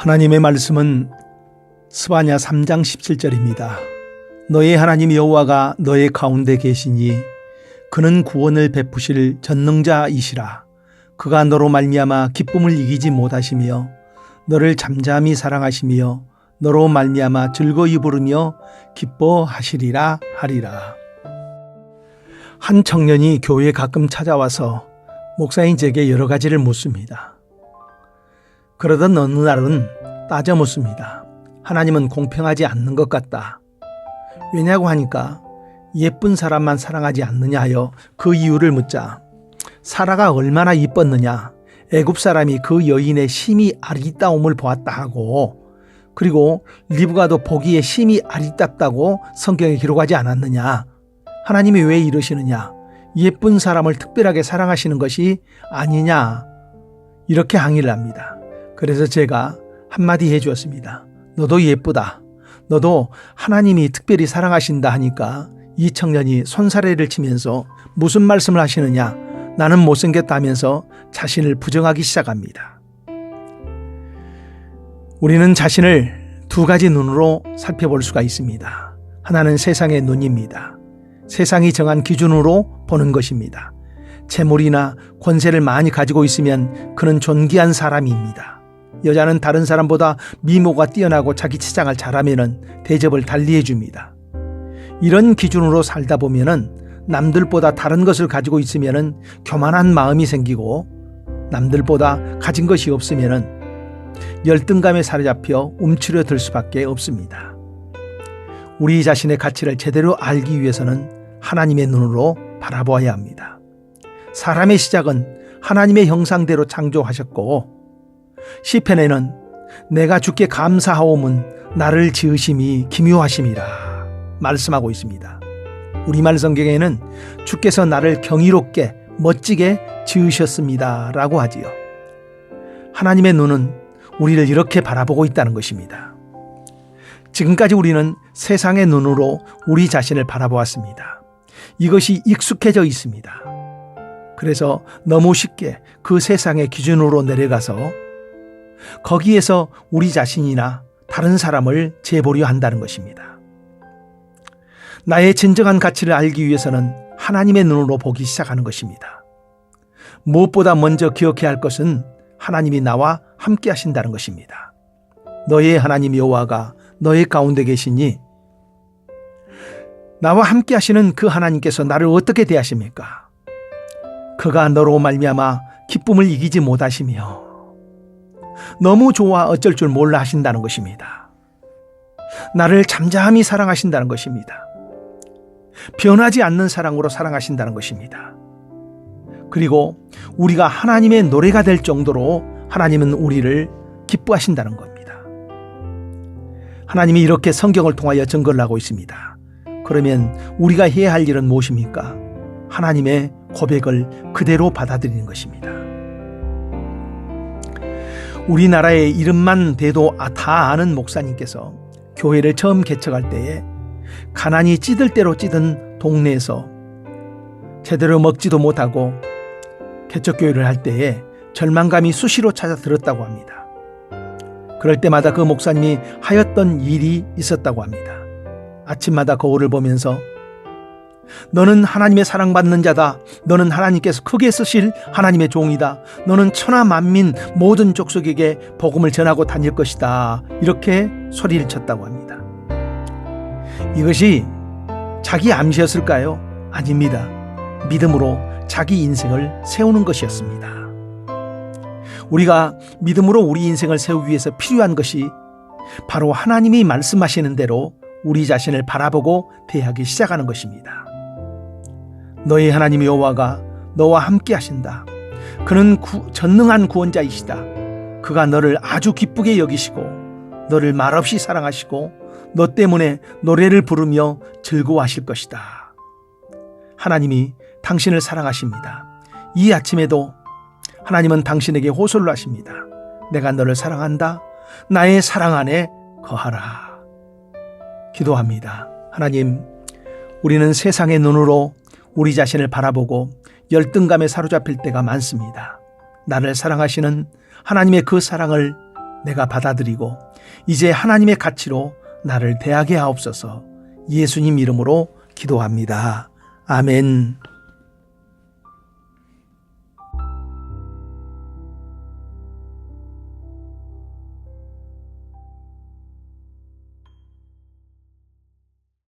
하나님의 말씀은 스바냐 3장 17절입니다. 너의 하나님 여호와가 너의 가운데 계시니 그는 구원을 베푸실 전능자이시라. 그가 너로 말미암아 기쁨을 이기지 못하시며 너를 잠잠히 사랑하시며 너로 말미암아 즐거이 부르며 기뻐하시리라 하리라. 한 청년이 교회에 가끔 찾아와서 목사님 제게 여러 가지를 묻습니다. 그러던 어느 날은 따져 묻습니다. 하나님은 공평하지 않는 것 같다. 왜냐고 하니까 예쁜 사람만 사랑하지 않느냐 하여 그 이유를 묻자 사라가 얼마나 이뻤느냐, 애굽 사람이 그 여인의 심히 아리따움을 보았다 하고, 그리고 리브가도 보기에 심히 아리따다고 성경에 기록하지 않았느냐, 하나님이 왜 이러시느냐, 예쁜 사람을 특별하게 사랑하시는 것이 아니냐, 이렇게 항의를 합니다. 그래서 제가 한마디 해주었습니다. 너도 예쁘다. 너도 하나님이 특별히 사랑하신다 하니까 이 청년이 손사래를 치면서 무슨 말씀을 하시느냐, 나는 못생겼다면서 자신을 부정하기 시작합니다. 우리는 자신을 두 가지 눈으로 살펴볼 수가 있습니다. 하나는 세상의 눈입니다. 세상이 정한 기준으로 보는 것입니다. 재물이나 권세를 많이 가지고 있으면 그는 존귀한 사람입니다. 여자는 다른 사람보다 미모가 뛰어나고 자기 치장을 잘하면 대접을 달리해 줍니다. 이런 기준으로 살다 보면은 남들보다 다른 것을 가지고 있으면은 교만한 마음이 생기고, 남들보다 가진 것이 없으면은 열등감에 사로잡혀 움츠려들 수밖에 없습니다. 우리 자신의 가치를 제대로 알기 위해서는 하나님의 눈으로 바라보아야 합니다. 사람의 시작은 하나님의 형상대로 창조하셨고, 시편에는 내가 주께 감사하오면 나를 지으심이 기묘하심이라 말씀하고 있습니다. 우리말 성경에는 주께서 나를 경이롭게 멋지게 지으셨습니다 라고 하지요. 하나님의 눈은 우리를 이렇게 바라보고 있다는 것입니다. 지금까지 우리는 세상의 눈으로 우리 자신을 바라보았습니다. 이것이 익숙해져 있습니다. 그래서 너무 쉽게 그 세상의 기준으로 내려가서 거기에서 우리 자신이나 다른 사람을 재보려 한다는 것입니다. 나의 진정한 가치를 알기 위해서는 하나님의 눈으로 보기 시작하는 것입니다. 무엇보다 먼저 기억해야 할 것은 하나님이 나와 함께 하신다는 것입니다. 너의 하나님 여호와가 너의 가운데 계시니 나와 함께 하시는 그 하나님께서 나를 어떻게 대하십니까? 그가 너로 말미암아 기쁨을 이기지 못하시며 너무 좋아 어쩔 줄 몰라 하신다는 것입니다. 나를 잠잠히 사랑하신다는 것입니다. 변하지 않는 사랑으로 사랑하신다는 것입니다. 그리고 우리가 하나님의 노래가 될 정도로 하나님은 우리를 기뻐하신다는 겁니다. 하나님이 이렇게 성경을 통하여 증거를 하고 있습니다. 그러면 우리가 해야 할 일은 무엇입니까? 하나님의 고백을 그대로 받아들이는 것입니다. 우리나라의 이름만 대도 다 아는 목사님께서 교회를 처음 개척할 때에 가난이 찌들 대로 찌든 동네에서 제대로 먹지도 못하고 개척교회를 할 때에 절망감이 수시로 찾아들었다고 합니다. 그럴 때마다 그 목사님이 하였던 일이 있었다고 합니다. 아침마다 거울을 보면서 너는 하나님의 사랑받는 자다. 너는 하나님께서 크게 쓰실 하나님의 종이다. 너는 천하 만민 모든 족속에게 복음을 전하고 다닐 것이다. 이렇게 소리를 쳤다고 합니다. 이것이 자기 암시였을까요? 아닙니다. 믿음으로 자기 인생을 세우는 것이었습니다. 우리가 믿음으로 우리 인생을 세우기 위해서 필요한 것이 바로 하나님이 말씀하시는 대로 우리 자신을 바라보고 대하기 시작하는 것입니다. 너의 하나님 여호와가 너와 함께 하신다. 그는 전능한 구원자이시다. 그가 너를 아주 기쁘게 여기시고 너를 말없이 사랑하시고 너 때문에 노래를 부르며 즐거워하실 것이다. 하나님이 당신을 사랑하십니다. 이 아침에도 하나님은 당신에게 호소를 하십니다. 내가 너를 사랑한다. 나의 사랑 안에 거하라. 기도합니다. 하나님, 우리는 세상의 눈으로 우리 자신을 바라보고 열등감에 사로잡힐 때가 많습니다. 나를 사랑하시는 하나님의 그 사랑을 내가 받아들이고 이제 하나님의 가치로 나를 대하게 하옵소서. 예수님 이름으로 기도합니다. 아멘.